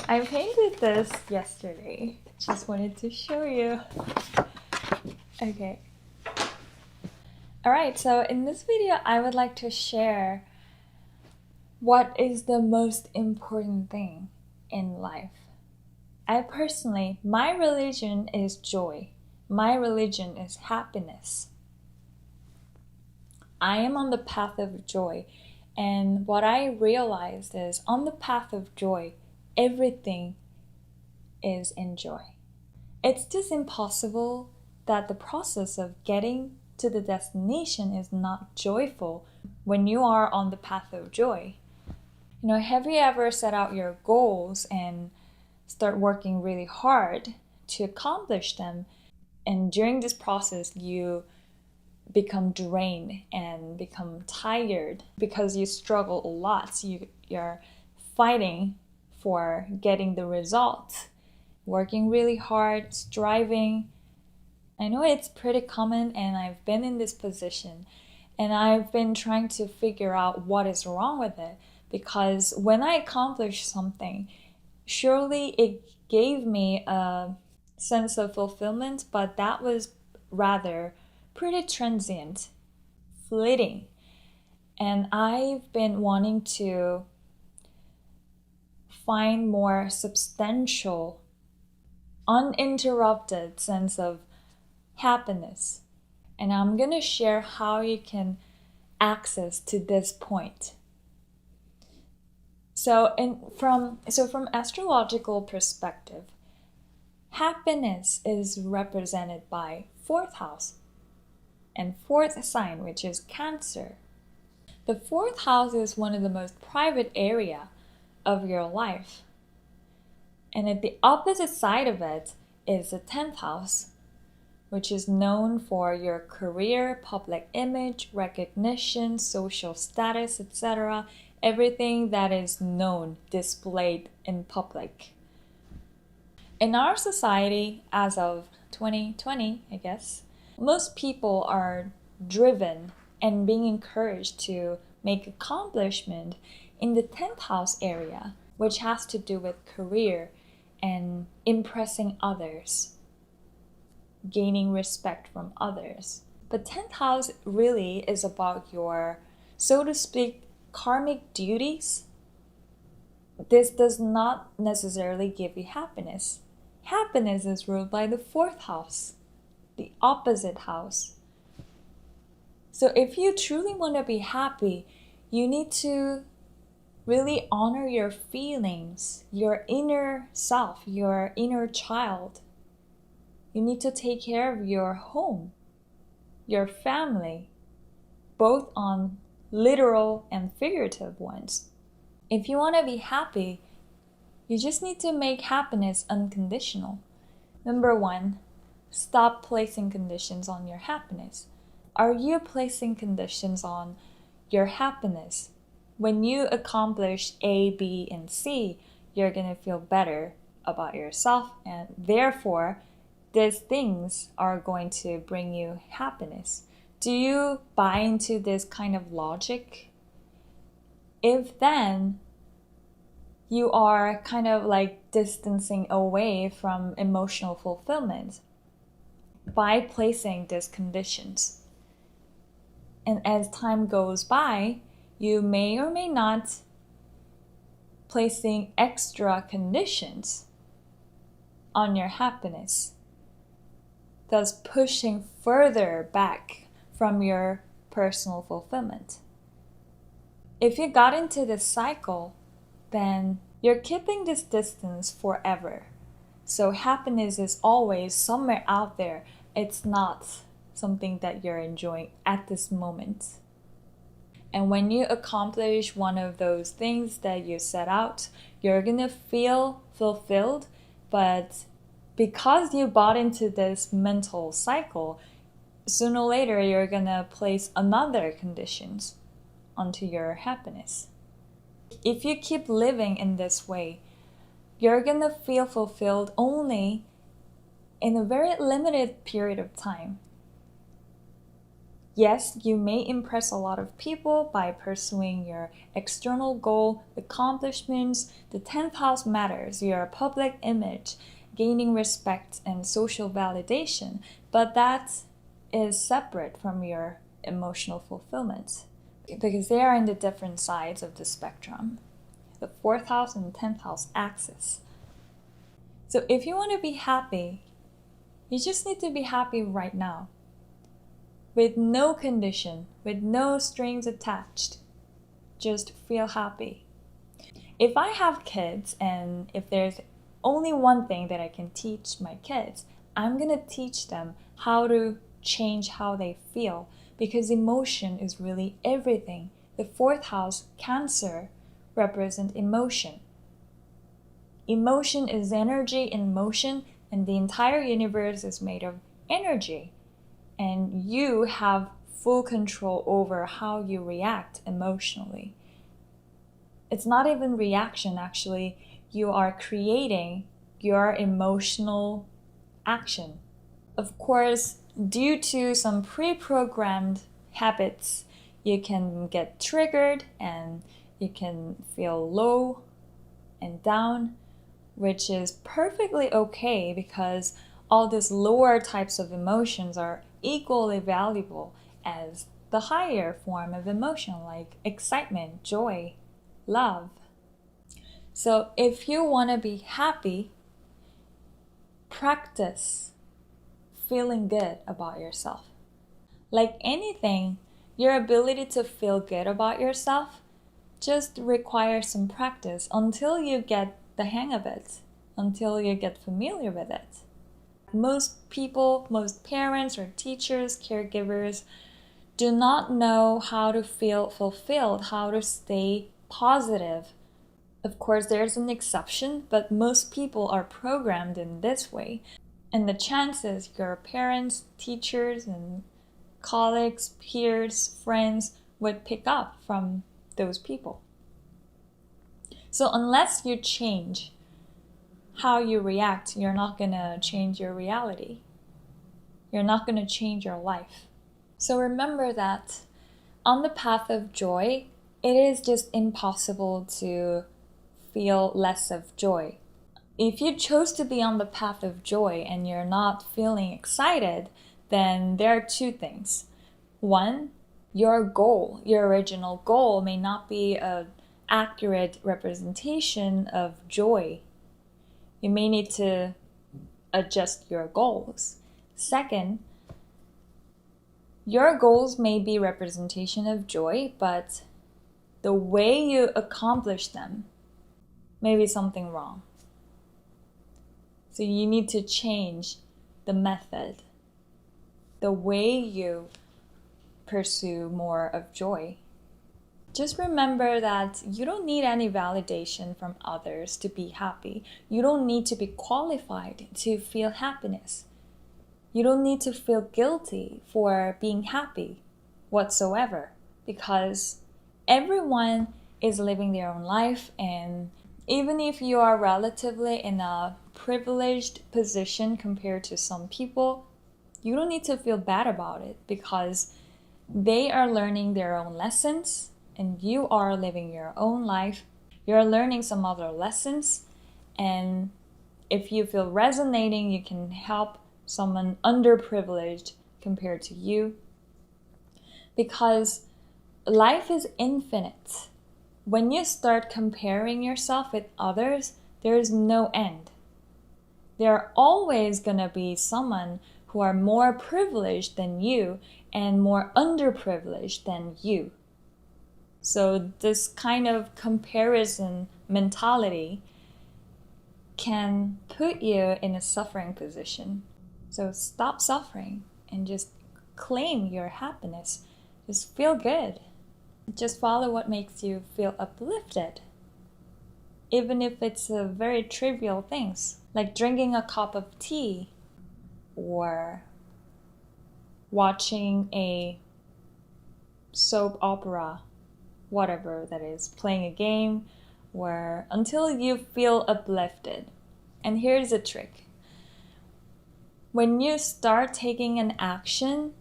I painted this yesterday. Just wanted to show you. Okay. Alright, so in this video, I would like to share what is the most important thing in life. I personally, my religion is joy. My religion is happiness. I am on the path of joy, and what I realized is on the path of joy, everything is in joy. It's just impossible that the process of getting to the destination is not joyful when you are on the path of joy. You know, have you ever set out your goals and start working really hard to accomplish them, and during this process you become drained and become tired because you struggle a lot. You're fighting for getting the result, working really hard, striving. I know it's pretty common, and I've been in this position, and I've been trying to figure out what is wrong with it, because when I accomplish something, surely it gave me a sense of fulfillment, but that was rather pretty transient, fleeting. And I've been wanting to find more substantial, uninterrupted sense of happiness. And I'm gonna share how you can access to this point. So from astrological perspective, happiness is represented by fourth house and fourth sign, which is Cancer. The fourth house is one of the most private area of your life. And at the opposite side of it is the 10th house, which is known for your career, public image, recognition, social status, etc. Everything that is known, displayed in public. In our society, as of 2020, I guess, most people are driven and being encouraged to make accomplishment in the 10th house area, which has to do with career and impressing others, gaining respect from others. But 10th house really is about your, so to speak, karmic duties. This does not necessarily give you happiness. Happiness is ruled by the fourth house, the opposite house. So if you truly want to be happy, you need to really honor your feelings, your inner self, your inner child. You need to take care of your home, your family, both on literal and figurative ones. If you want to be happy, you just need to make happiness unconditional. Number one, stop placing conditions on your happiness. Are you placing conditions on your happiness? When you accomplish A, B, and C, you're going to feel better about yourself, and therefore, these things are going to bring you happiness. Do you buy into this kind of logic? If then, you are kind of like distancing away from emotional fulfillment by placing these conditions. And as time goes by, you may or may not placing extra conditions on your happiness, thus pushing further back from your personal fulfillment. If you got into this cycle, then you're keeping this distance forever. So happiness is always somewhere out there. It's not something that you're enjoying at this moment. And when you accomplish one of those things that you set out, you're gonna feel fulfilled, but because you bought into this mental cycle, sooner or later you're gonna place another conditions onto your happiness. If you keep living in this way, you're gonna feel fulfilled only in a very limited period of time. Yes, you may impress a lot of people by pursuing your external goal, accomplishments. The 10th house matters, your public image, gaining respect and social validation, but that is separate from your emotional fulfillment because they are in the different sides of the spectrum, the 4th house and 10th house axis. So if you want to be happy, you just need to be happy right now, with no condition, with no strings attached. Just feel happy. If I have kids and if there's only one thing that I can teach my kids, I'm gonna teach them how to change how they feel, because emotion is really everything. The 4th house, Cancer, represent emotion. Emotion is energy in motion, and the entire universe is made of energy. And you have full control over how you react emotionally. It's not even reaction, actually. You are creating your emotional action. Of course, due to some pre-programmed habits, you can get triggered and you can feel low and down, which is perfectly okay because all these lower types of emotions are equally valuable as the higher form of emotion like excitement, joy, love. So if you want to be happy, practice feeling good about yourself. Like anything, your ability to feel good about yourself just requires some practice until you get the hang of it, until you get familiar with it. Most people, most parents or teachers, caregivers do not know how to feel fulfilled, how to stay positive. Of course, there's an exception, but most people are programmed in this way. And the chances your parents, teachers, and colleagues, peers, friends would pick up from those people. So unless you change how you react, you're not going to change your reality. You're not going to change your life. So remember that on the path of joy, it is just impossible to feel less of joy. If you chose to be on the path of joy and you're not feeling excited, then there are two things. One, your goal, your original goal may not be an accurate representation of joy. You may need to adjust your goals. Second, your goals may be representation of joy, but the way you accomplish them may be something wrong. So you need to change the method, the way you pursue more of joy. Just remember that you don't need any validation from others to be happy. You don't need to be qualified to feel happiness. You don't need to feel guilty for being happy whatsoever, because everyone is living their own life, and even if you are relatively in a privileged position compared to some people, you don't need to feel bad about it because they are learning their own lessons and you are living your own life. You're learning some other lessons, and if you feel resonating, you can help someone underprivileged compared to you, because life is infinite. When you start comparing yourself with others, there is no end. There are always going to be someone who are more privileged than you and more underprivileged than you. So this kind of comparison mentality can put you in a suffering position. So stop suffering and just claim your happiness. Just feel good. Just follow what makes you feel uplifted. Even if it's very trivial things, like drinking a cup of tea or watching a soap opera, whatever that is, playing a game, where until you feel uplifted. And here's a trick. When you start taking an action,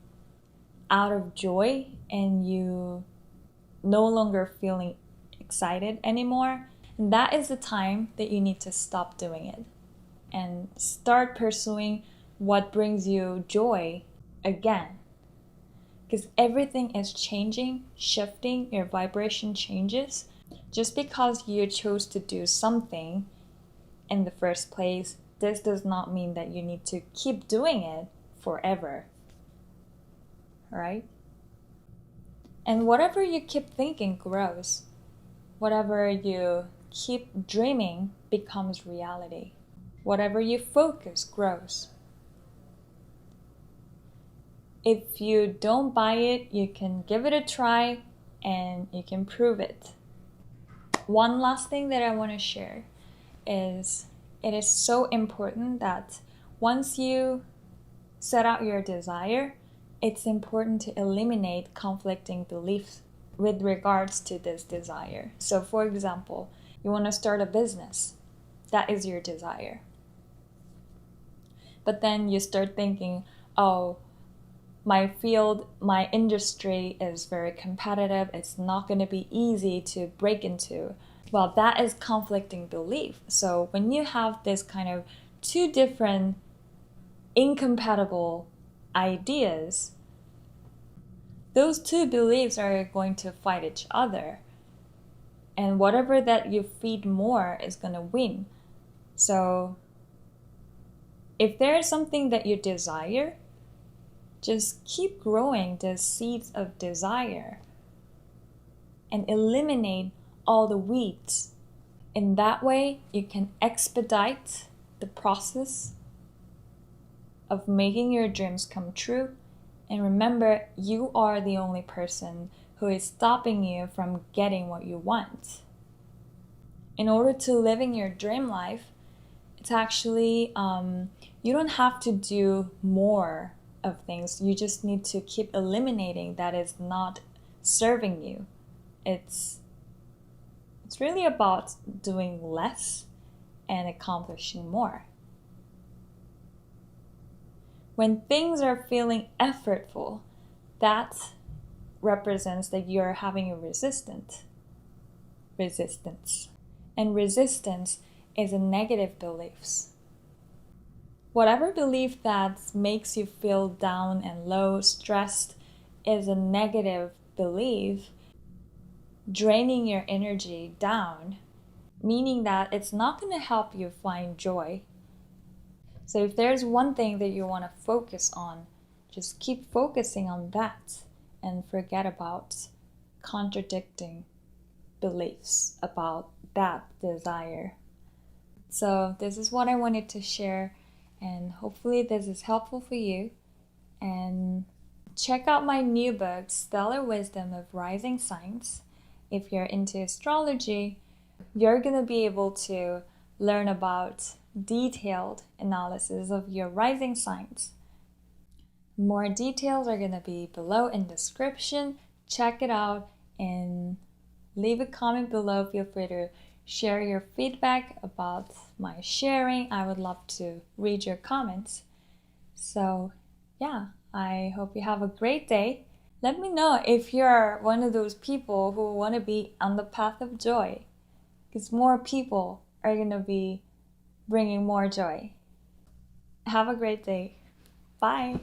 out of joy and you no longer feeling excited anymore, that is the time that you need to stop doing it and start pursuing what brings you joy again. Because everything is changing, shifting, your vibration changes. Just because you chose to do something in the first place, this does not mean that you need to keep doing it forever. Right? And whatever you keep thinking grows. Whatever you keep dreaming becomes reality. Whatever you focus grows. If you don't buy it, you can give it a try and you can prove it. One last thing that I want to share is it is so important that once you set out your desire, it's important to eliminate conflicting beliefs with regards to this desire. So for example, you want to start a business. That is your desire. But then you start thinking, oh, my field, my industry is very competitive. It's not going to be easy to break into. Well, that is conflicting belief. So when you have this kind of two different incompatible ideas, those two beliefs are going to fight each other. And whatever that you feed more is going to win. So if there's something that you desire, just keep growing the seeds of desire and eliminate all the weeds. In that way, you can expedite the process of making your dreams come true. And remember, you are the only person who is stopping you from getting what you want. In order to live in your dream life, it's actually, you don't have to do more of things. You just need to keep eliminating that is not serving you. It's really about doing less and accomplishing more. When things are feeling effortful, that represents that you're having a resistance. And resistance is a negative beliefs. Whatever belief that makes you feel down and low, stressed, is a negative belief, draining your energy down, meaning that it's not going to help you find joy. So if there's one thing that you want to focus on, just keep focusing on that and forget about contradicting beliefs about that desire. So this is what I wanted to share, and hopefully this is helpful for you. And check out my new book, Stellar Wisdom of Rising Signs. If you're into astrology, you're going to be able to learn about detailed analysis of your rising signs. More details are going to be below in description. Check it out and leave a comment below. Feel free to share your feedback about my sharing. I would love to read your comments. So yeah, I hope you have a great day. Let me know if you're one of those people who want to be on the path of joy, because more people are going to be bringing more joy. Have a great day. Bye.